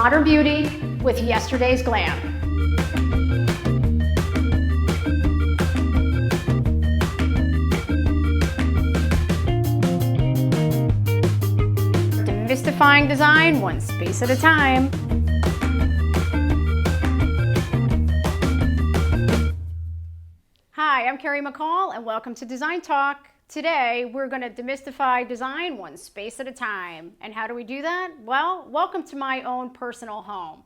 modern beauty with yesterday's glam. Demystifying design one space at a time. Hi, I'm Carrie McCall and welcome to Design Talk. Today we're going to demystify design one space at a time. And how do we do that? Well, welcome to my own personal home.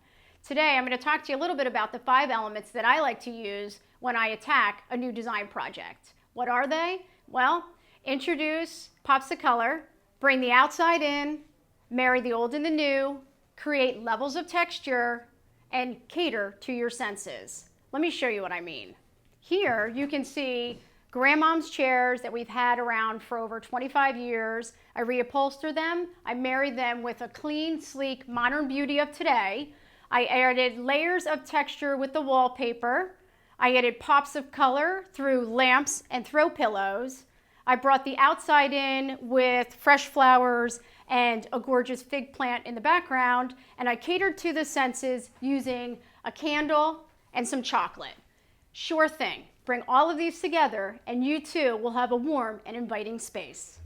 Today I'm going to talk to you a little bit about the 5 elements that I like to use when I attack a new design project. What are they? Well, introduce pops of color, bring the outside in, marry the old and the new, create levels of texture, and cater to your senses. Let me show you what I mean. Here you can see grandmom's chairs that we've had around for over 25 years. I reupholstered them. I married them with a clean, sleek, modern beauty of today. I added layers of texture with the wallpaper. I added pops of color through lamps and throw pillows. I brought the outside in with fresh flowers and a gorgeous fig plant in the background, and I catered to the senses using a candle and some chocolate. Sure thing. Bring all of these together and you too will have a warm and inviting space.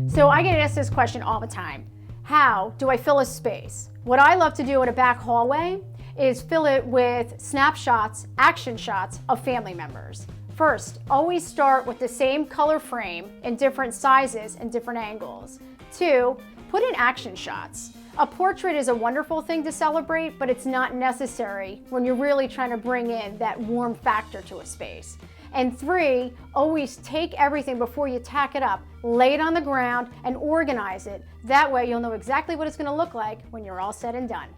So I get asked this question all the time. How do I fill a space? What I love to do at a back hallway is fill it with snapshots, action shots of family members. First, always start with the same color frame in different sizes and different angles. 2, put in action shots. A portrait is a wonderful thing to celebrate, but it's not necessary when you're really trying to bring in that warm factor to a space. And 3, always take everything before you tack it up, lay it on the ground and organize it. That way you'll know exactly what it's going to look like when you're all said and done.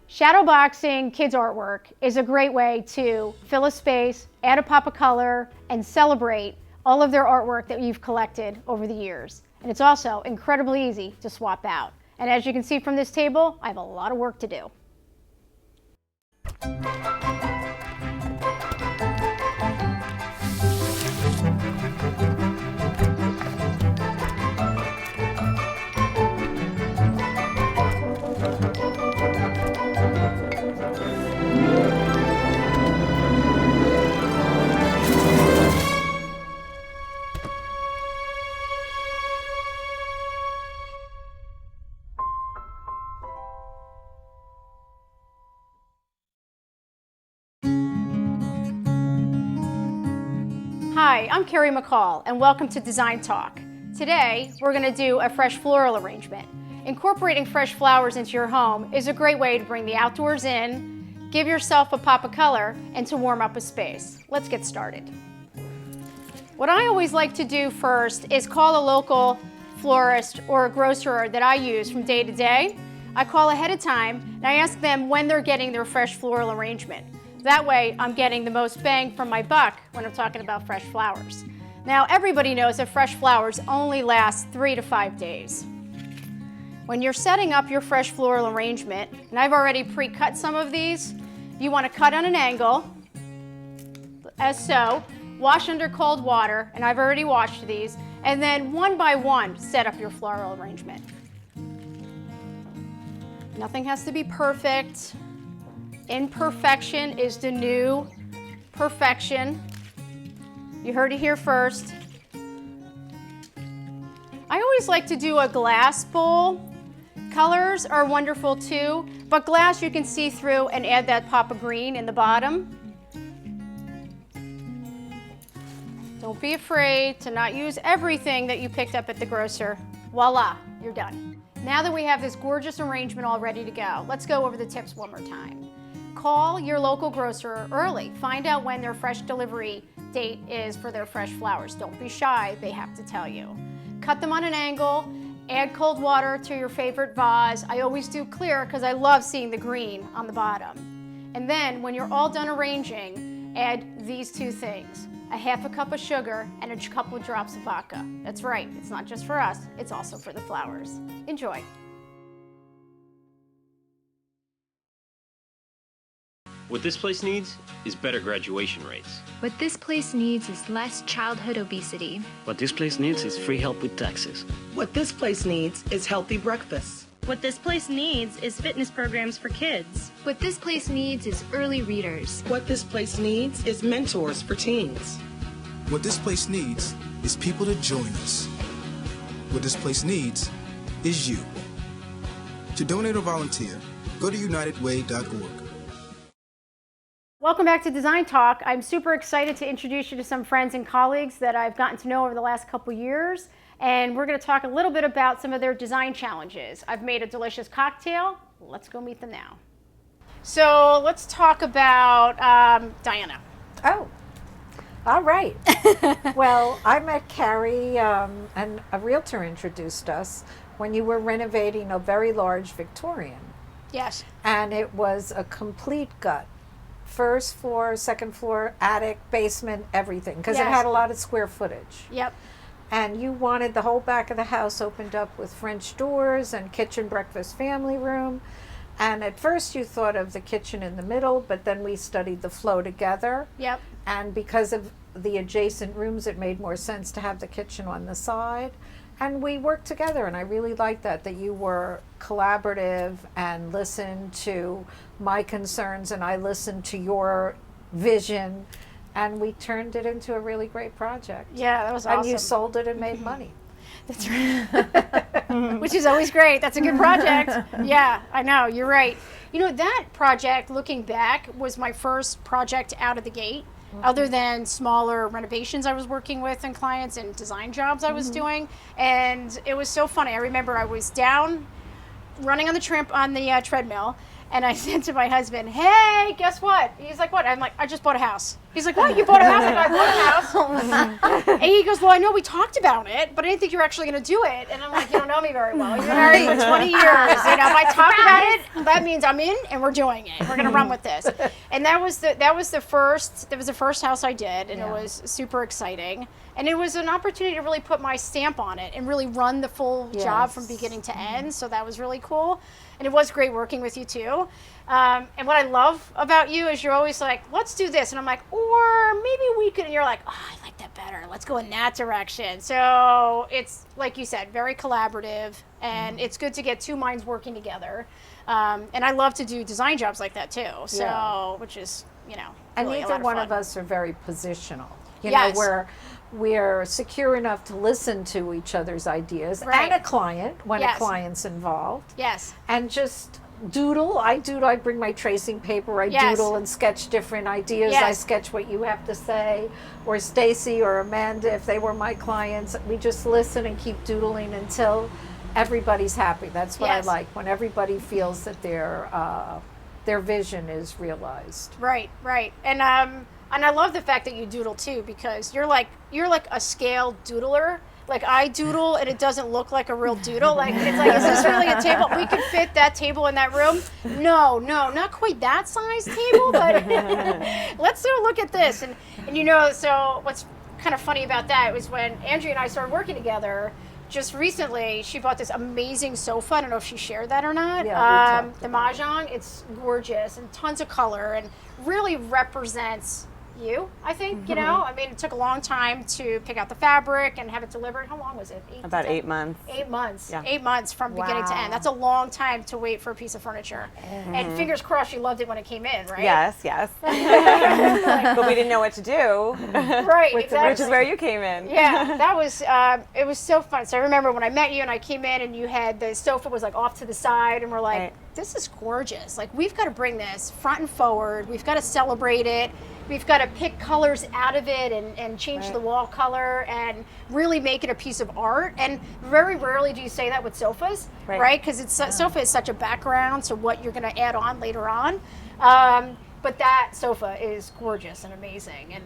Shadowboxing kids' artwork is a great way to fill a space, add a pop of color, and celebrate all of their artwork that you've collected over the years. And it's also incredibly easy to swap out. And as you can see from this table, I have a lot of work to do. Hi, I'm Carrie McCall and welcome to Design Talk. Today we're going to do a fresh floral arrangement. Incorporating fresh flowers into your home is a great way to bring the outdoors in, give yourself a pop of color, and to warm up a space. Let's get started. What I always like to do first is call a local florist or a grocer that I use from day to day. I call ahead of time and I ask them when they're getting their fresh floral arrangement. That way, I'm getting the most bang from my buck when I'm talking about fresh flowers. Now, everybody knows that fresh flowers only last 3 to 5 days. When you're setting up your fresh floral arrangement, and I've already pre-cut some of these, you want to cut on an angle, as so, wash under cold water, and I've already washed these, and then one by one, set up your floral arrangement. Nothing has to be perfect. Imperfection is the new perfection. You heard it here first. I always like to do a glass bowl. Colors are wonderful too, but glass you can see through and add that pop of green in the bottom. Don't be afraid to not use everything that you picked up at the grocer. Voila, you're done. Now that we have this gorgeous arrangement all ready to go, let's go over the tips one more time. Call your local grocer early. Find out when their fresh delivery date is for their fresh flowers. Don't be shy, they have to tell you. Cut them on an angle, add cold water to your favorite vase. I always do clear because I love seeing the green on the bottom. And then when you're all done arranging, add these 2 things. A half a cup of sugar and a couple of drops of vodka. That's right, it's not just for us, it's also for the flowers. Enjoy. What this place needs is better graduation rates. What this place needs is less childhood obesity. What this place needs is free help with taxes. What this place needs is healthy breakfast. What this place needs is fitness programs for kids. What this place needs is early readers. What this place needs is mentors for teens. What this place needs is people to join us. What this place needs is you. To donate or volunteer, go to unitedway.org. Welcome back to Design Talk. I'm super excited to introduce you to some friends and colleagues that I've gotten to know over the last couple years. And we're going to talk a little bit about some of their design challenges. I've made a delicious cocktail. Let's go meet them now. So let's talk about Diana. Oh, all right. Well, I met Carrie, and a realtor introduced us when you were renovating a very large Victorian. Yes. And it was a complete gut. First floor, second floor, attic, basement, everything, because it had a lot of square footage. Yep. And you wanted the whole back of the house opened up with French doors and kitchen, breakfast, family room. And at first you thought of the kitchen in the middle, but then we studied the flow together. Yep. And because of the adjacent rooms, it made more sense to have the kitchen on the side. And we worked together, and I really liked that you were collaborative and listened to my concerns, and I listened to your vision, and we turned it into a really great project. Yeah, that was awesome. And you sold it and made money. That's right. Which is always great. That's a good project. Yeah, I know. You're right. You know, that project, looking back, was my first project out of the gate. Other than smaller renovations I was working with and clients and design jobs I was doing. And it was so funny. I remember I was down running on the treadmill, and I said to my husband, "Hey, guess what?" He's like, "What?" I'm like, "I just bought a house." He's like, "What? You bought a house?" I'm like, "I bought a house." And he goes, "Well, I know we talked about it, but I didn't think you were actually going to do it." And I'm like, "You don't know me very well. You've been married for 20 years. You know, if I talk about it, that means I'm in and we're doing it. We're going to run with this." And that was the first house I did, and it was super exciting. And it was an opportunity to really put my stamp on it and really run the full job from beginning to end. So that was really cool. And it was great working with you too. And what I love about you is you're always like, "Let's do this." And I'm like, "Or maybe we could," and you're like, "Oh, I like that better. Let's go in that direction." So it's, like you said, very collaborative, and it's good to get two minds working together. And I love to do design jobs like that too. So, which is, you know, And really neither one fun. of us are very positional. You Yes. know, we're secure enough to listen to each other's ideas Right. and a client when Yes. a client's involved. Yes. And just doodle. I bring my tracing paper. I Yes. doodle and sketch different ideas. I Yes. sketch what you have to say. Or Stacy or Amanda, if they were my clients, we just listen and keep doodling until everybody's happy. That's what Yes. I like, when everybody feels that their vision is realized. Right, right. And I love the fact that you doodle too, because you're like a scaled doodler. Like, I doodle and it doesn't look like a real doodle. Like, it's like, is this really a table? We could fit that table in that room. No, not quite that size table, but let's do a look at this. And you know, so what's kind of funny about that was when Andrea and I started working together. Just recently, she bought this amazing sofa. I don't know if she shared that or not. Yeah, we talked the Mahjong. It's gorgeous and tons of color and really represents you, I think. You know, I mean, it took a long time to pick out the fabric and have it delivered. How long was it? About 8 months. 8 months. Yeah. 8 months from beginning to end. That's a long time to wait for a piece of furniture. And fingers crossed you loved it when it came in, right? Yes. But we didn't know what to do. Right, exactly. Which is where you came in. Yeah, that was, it was so fun. So I remember when I met you and I came in and you had, the sofa was like off to the side, and we're like, Right. This is gorgeous. Like, we've got to bring this front and forward. We've got to celebrate it. We've got to pick colors out of it and change the wall color and really make it a piece of art. And very rarely do you say that with sofas, right? Because sofa is such a background to what you're going to add on later on. But that sofa is gorgeous and amazing.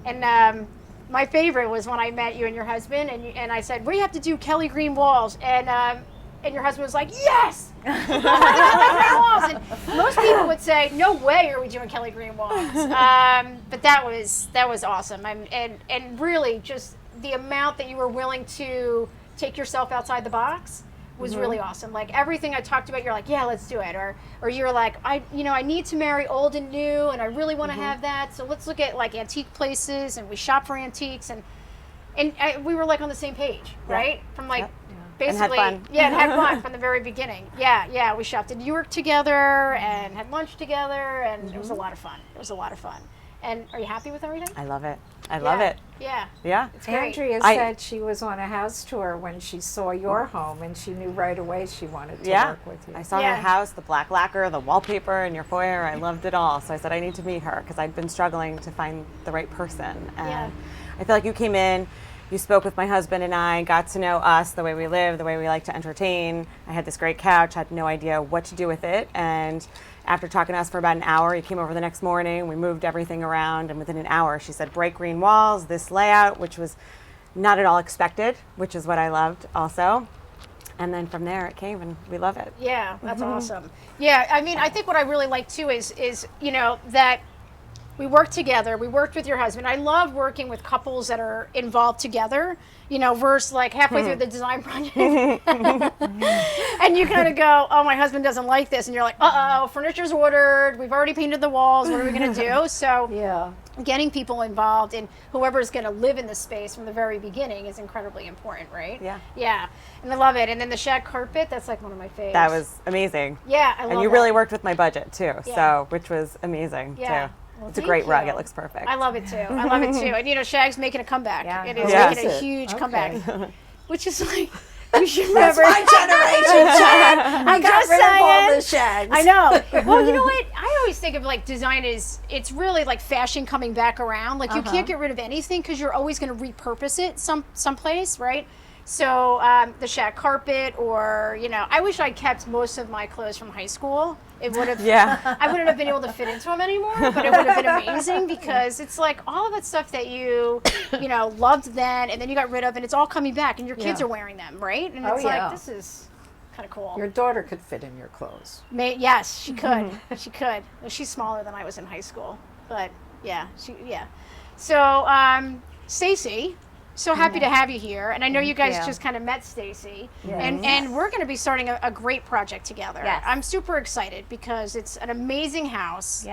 And my favorite was when I met you and your husband, and I said, we have to do Kelly Green walls. And your husband was like, yes! Kelly Green walls! And most people would say, no way are we doing Kelly Green walls. But that was awesome. And really just the amount that you were willing to take yourself outside the box was really awesome. Like everything I talked about, you're like, yeah, let's do it. Or you're like, I need to marry old and new, and I really want to have that. So let's look at like antique places, and we shop for antiques, and we were like on the same page, right? From like basically, and had fun. And had fun from the very beginning. Yeah, we shopped in New York together and had lunch together, and it was a lot of fun. And are you happy with everything? I love it. I love it. Yeah. Yeah. It's great. Andrea said she was on a house tour when she saw your home, and she knew right away she wanted to work with you. I saw her house, the black lacquer, the wallpaper, and your foyer. I loved it all. So I said I need to meet her because I'd been struggling to find the right person. And I feel like you came in, you spoke with my husband and I, got to know us, the way we live, the way we like to entertain. I had this great couch, had no idea what to do with it. And after talking to us for about an hour, you came over the next morning, we moved everything around, and within an hour she said, bright green walls, this layout, which was not at all expected, which is what I loved also. And then from there it came, and we love it. Yeah, that's awesome. Yeah, I mean, I think what I really like too is that we work together. We worked with your husband. I love working with couples that are involved together, versus like halfway through the design project. And you kind of go, oh, my husband doesn't like this. And you're like, uh-oh, furniture's ordered. We've already painted the walls. What are we going to do? So getting people involved and whoever's going to live in the space from the very beginning is incredibly important, right? Yeah. Yeah. And I love it. And then the shag carpet, that's like one of my favorites. That was amazing. Yeah, I love it. And you really worked with my budget too, Yeah. which was amazing Yeah. too. Well, It's a great thank rug. you. It looks perfect. I love it too. And Shag's making a comeback. Yeah. It is Yeah. making a huge Okay. comeback, which is like you should That's never. my generation, Shag. I got Just rid of all the saying. shags. I know. Well, you know what? I always think of like design it's really like fashion coming back around. Like you can't get rid of anything because you're always going to repurpose it someplace, right? So the shag carpet, or I wish I kept most of my clothes from high school. It would have. I wouldn't have been able to fit into them anymore, but it would have been amazing because it's like all of that stuff that you loved then, and then you got rid of, and it's all coming back, and your kids are wearing them, right? And it's like this is kind of cool. Your daughter could fit in your clothes. Yes, she could. She could. Well, she's smaller than I was in high school, but yeah. So, Stacy. So happy to have you here, and I know you guys just kind of met Stacy, and we're going to be starting a great project together. Yes. I'm super excited because it's an amazing house,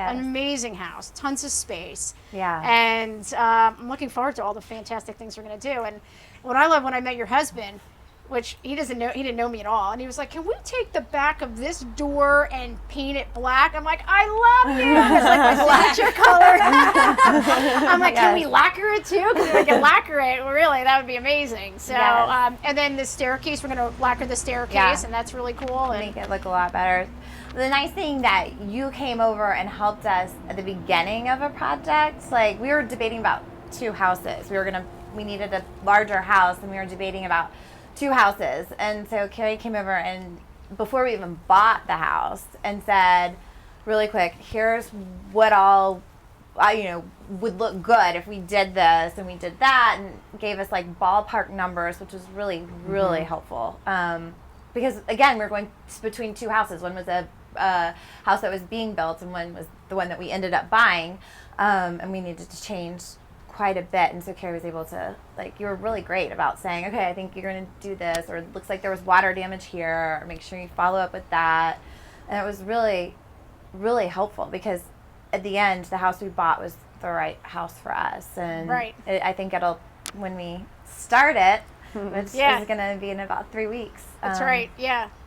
tons of space, and I'm looking forward to all the fantastic things we're going to do. And what I love when I met your husband, which he didn't know me at all, and he was like, "Can we take the back of this door and paint it black?" I'm like, "I love you." It's like my signature color. I'm like, "Can we lacquer it too? Because we can lacquer it. Well, really, that would be amazing." So, and then the staircase, we're going to lacquer the staircase, and that's really cool. And make it look a lot better. The nice thing that you came over and helped us at the beginning of a project, like we were debating about 2 houses. We needed a larger house, and we were debating about 2 houses. And so Carrie came over, and before we even bought the house, and said really quick, here's what all would look good if we did this and we did that, and gave us like ballpark numbers, which was really helpful, because again, we're going between 2 houses. One was a house that was being built, and one was the one that we ended up buying, and we needed to change quite a bit. And so Carrie was able to, you were really great about saying, okay, I think you're going to do this, or it looks like there was water damage here, or make sure you follow up with that. And it was really, really helpful, because at the end, the house we bought was the right house for us. And I think when we start it, which is going to be in about 3 weeks. That's right,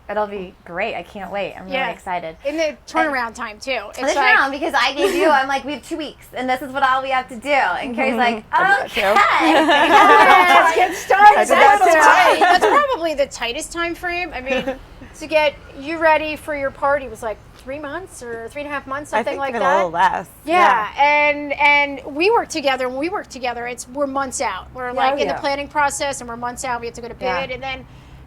It'll be great. I can't wait. I'm really excited. In the turnaround time too. It's turnaround, because I gave you, I'm like, we have 2 weeks, and this is all we have to do. And Carrie's like, okay. Let's get started. That's probably the tightest time frame. I mean, to get you ready for your party was like 3 months or 3.5 months, something like that. I think even a little less. And we work together. When we work together, we're months out. We're in the planning process, and we're months out. We have to go to bid,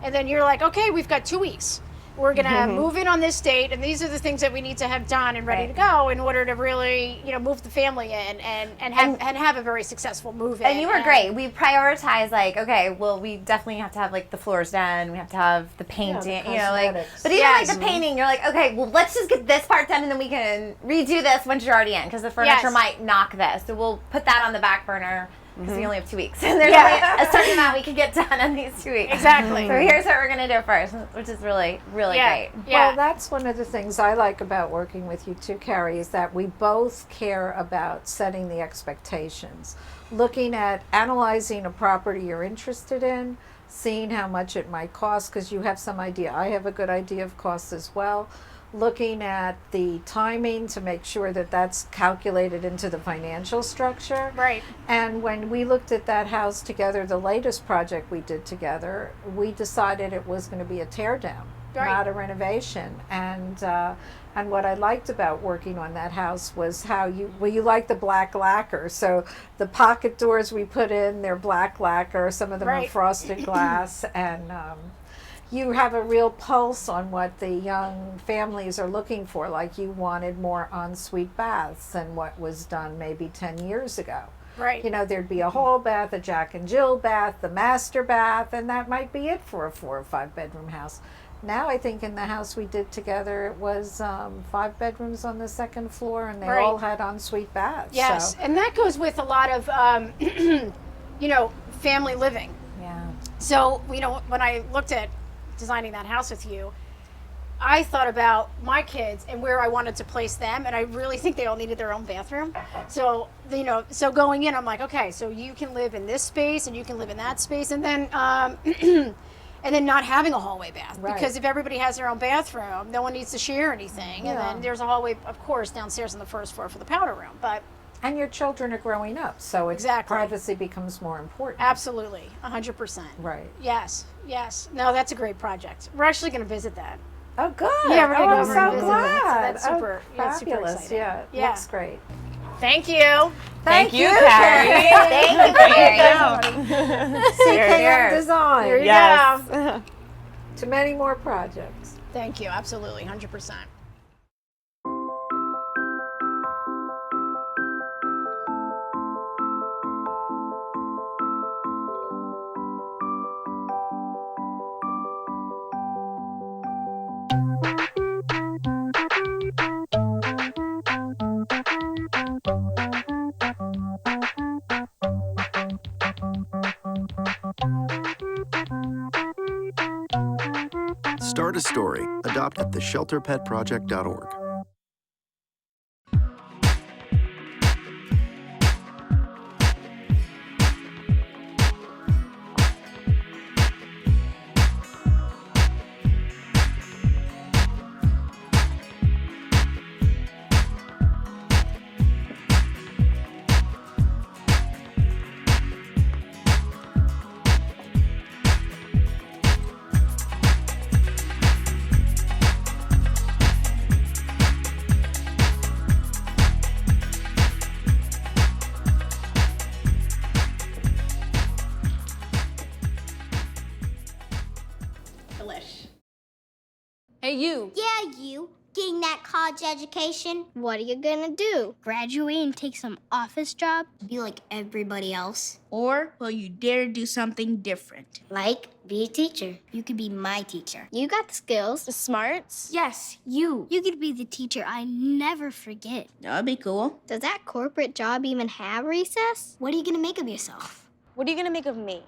and then you're like, okay, we've got 2 weeks. We're gonna move in on this date, and these are the things that we need to have done and ready to go in order to really, move the family in and have a very successful move in. And you were great. We prioritized okay, well, we definitely have to have the floors done. We have to have the painting, But even the painting, you're like, okay, well, let's just get this part done, and then we can redo this once you're already in, because the furniture might knock this. So we'll put that on the back burner. because we only have 2 weeks. And there's only a certain amount we can get done in these 2 weeks. Exactly. So here's what we're going to do first, which is really, really great. Well, that's one of the things I like about working with you too, Carrie, is that we both care about setting the expectations, looking at analyzing a property you're interested in, seeing how much it might cost, because you have some idea. I have a good idea of costs as well. Looking at the timing to make sure that that's calculated into the financial structure. Right. And when we looked at that house together, the latest project we did together, we decided it was going to be a tear down, not a renovation. And what I liked about working on that house was how you like the black lacquer. So the pocket doors we put in, they're black lacquer. Some of them are frosted glass, and you have a real pulse on what the young families are looking for. Like, you wanted more ensuite baths than what was done maybe 10 years ago. Right. You know, there'd be a hall bath, a Jack and Jill bath, the master bath, and that might be it for a 4 or 5 bedroom house. Now I think in the house we did together, it was 5 bedrooms on the second floor, and they all had ensuite baths. Yes, so. and that goes with a lot of, family living. Yeah. So, when I looked at designing that house with you, I thought about my kids and where I wanted to place them, and I really think they all needed their own bathroom. So, so going in, I'm like, okay, so you can live in this space and you can live in that space, and then and then not having a hallway bath, because if everybody has their own bathroom, no one needs to share anything. And then there's a hallway, of course, downstairs on the first floor for the powder room. And your children are growing up, so privacy becomes more important. Absolutely, 100%. Right. Yes. No, that's a great project. We're actually going to visit that. Oh, good. Yeah, we're going to go I'm over so and visit glad. it. So that's super, fabulous. super exciting. Yeah, looks great. Thank you. Thank you, Carrie. Thank you, Carrie. CKM Design. There you go. To many more projects. Thank you. Absolutely, 100%. Start a story. Adopt at theshelterpetproject.org. Hey, you. Yeah, you. Getting that college education. What are you gonna do? Graduate and take some office job? Be like everybody else? Or will you dare do something different? Like, be a teacher. You could be my teacher. You got the skills. The smarts. Yes, you. You could be the teacher I never forget. That'd be cool. Does that corporate job even have recess? What are you gonna make of yourself? What are you gonna make of me?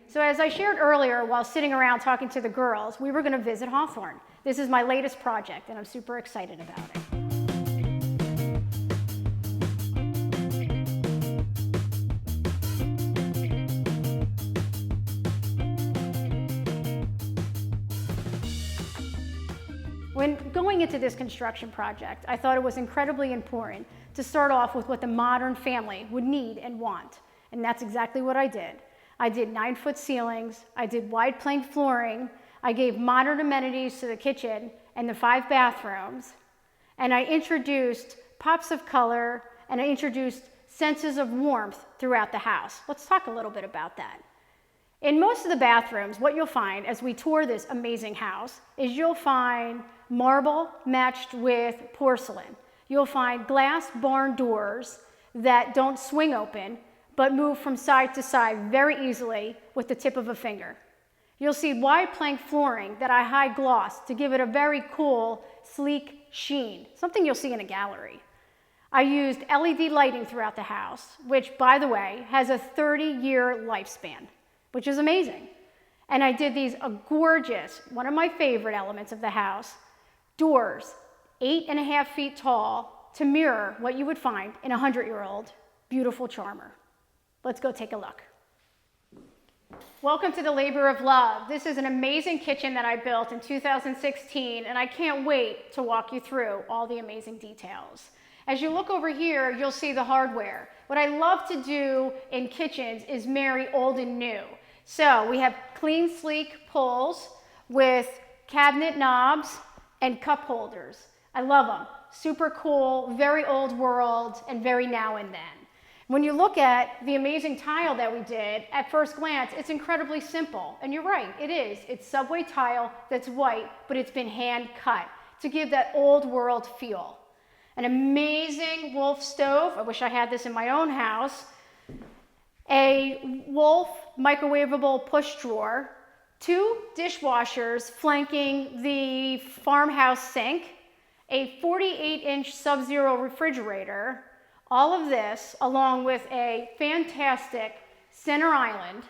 So as I shared earlier, while sitting around talking to the girls, we were going to visit Hawthorne. This is my latest project, and I'm super excited about it. When going into this construction project, I thought it was incredibly important to start off with what the modern family would need and want, and that's exactly what I did. I did 9-foot ceilings, I did wide plank flooring, I gave modern amenities to the kitchen and the 5 bathrooms, and I introduced pops of color, and I introduced senses of warmth throughout the house. Let's talk a little bit about that. In most of the bathrooms, what you'll find as we tour this amazing house is you'll find marble matched with porcelain. You'll find glass barn doors that don't swing open, but move from side to side very easily with the tip of a finger. You'll see wide plank flooring that I high gloss to give it a very cool, sleek sheen, something you'll see in a gallery. I used LED lighting throughout the house, which, by the way, has a 30-year lifespan, which is amazing. And I did these gorgeous, one of my favorite elements of the house, doors, 8.5 feet tall, to mirror what you would find in a 100-year-old beautiful charmer. Let's go take a look. Welcome to the labor of love. This is an amazing kitchen that I built in 2016, and I can't wait to walk you through all the amazing details. As you look over here, you'll see the hardware. What I love to do in kitchens is marry old and new. So we have clean, sleek pulls with cabinet knobs and cup holders. I love them. Super cool, very old world, and very now and then. When you look at the amazing tile that we did, at first glance, it's incredibly simple. And you're right, it is. It's subway tile that's white, but it's been hand cut to give that old world feel. An amazing Wolf stove. I wish I had this in my own house. A Wolf microwavable push drawer. 2 dishwashers flanking the farmhouse sink. A 48-inch Sub-Zero refrigerator. All of this, along with a fantastic center island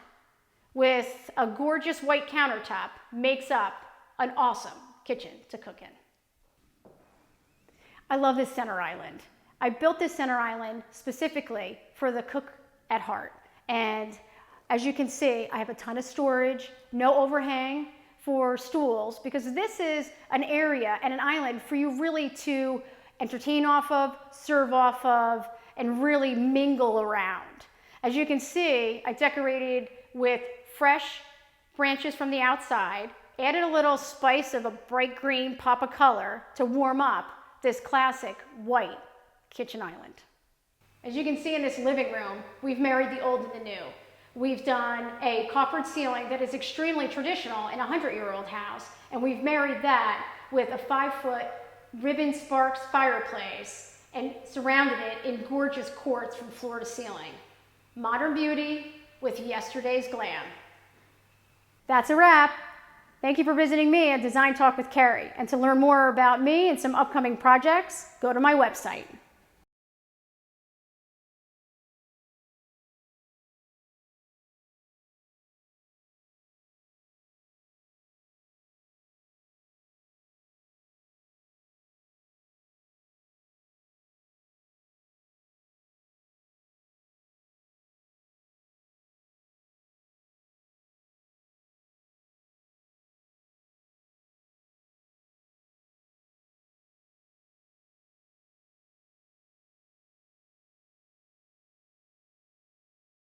with a gorgeous white countertop, makes up an awesome kitchen to cook in. I love this center island. I built this center island specifically for the cook at heart. And as you can see, I have a ton of storage, no overhang for stools, because this is an area and an island for you really to entertain off of, serve off of, and really mingle around. As you can see, I decorated with fresh branches from the outside, added a little spice of a bright green pop of color to warm up this classic white kitchen island. As you can see in this living room, we've married the old and the new. We've done a coppered ceiling that is extremely traditional in a 100-year-old house, and we've married that with a 5-foot ribbon sparks fireplace and surrounded it in gorgeous quartz from floor to ceiling. Modern beauty with yesterday's glam. That's a wrap. Thank you for visiting me at Design Talk with Carrie. And to learn more about me and some upcoming projects, go to my website.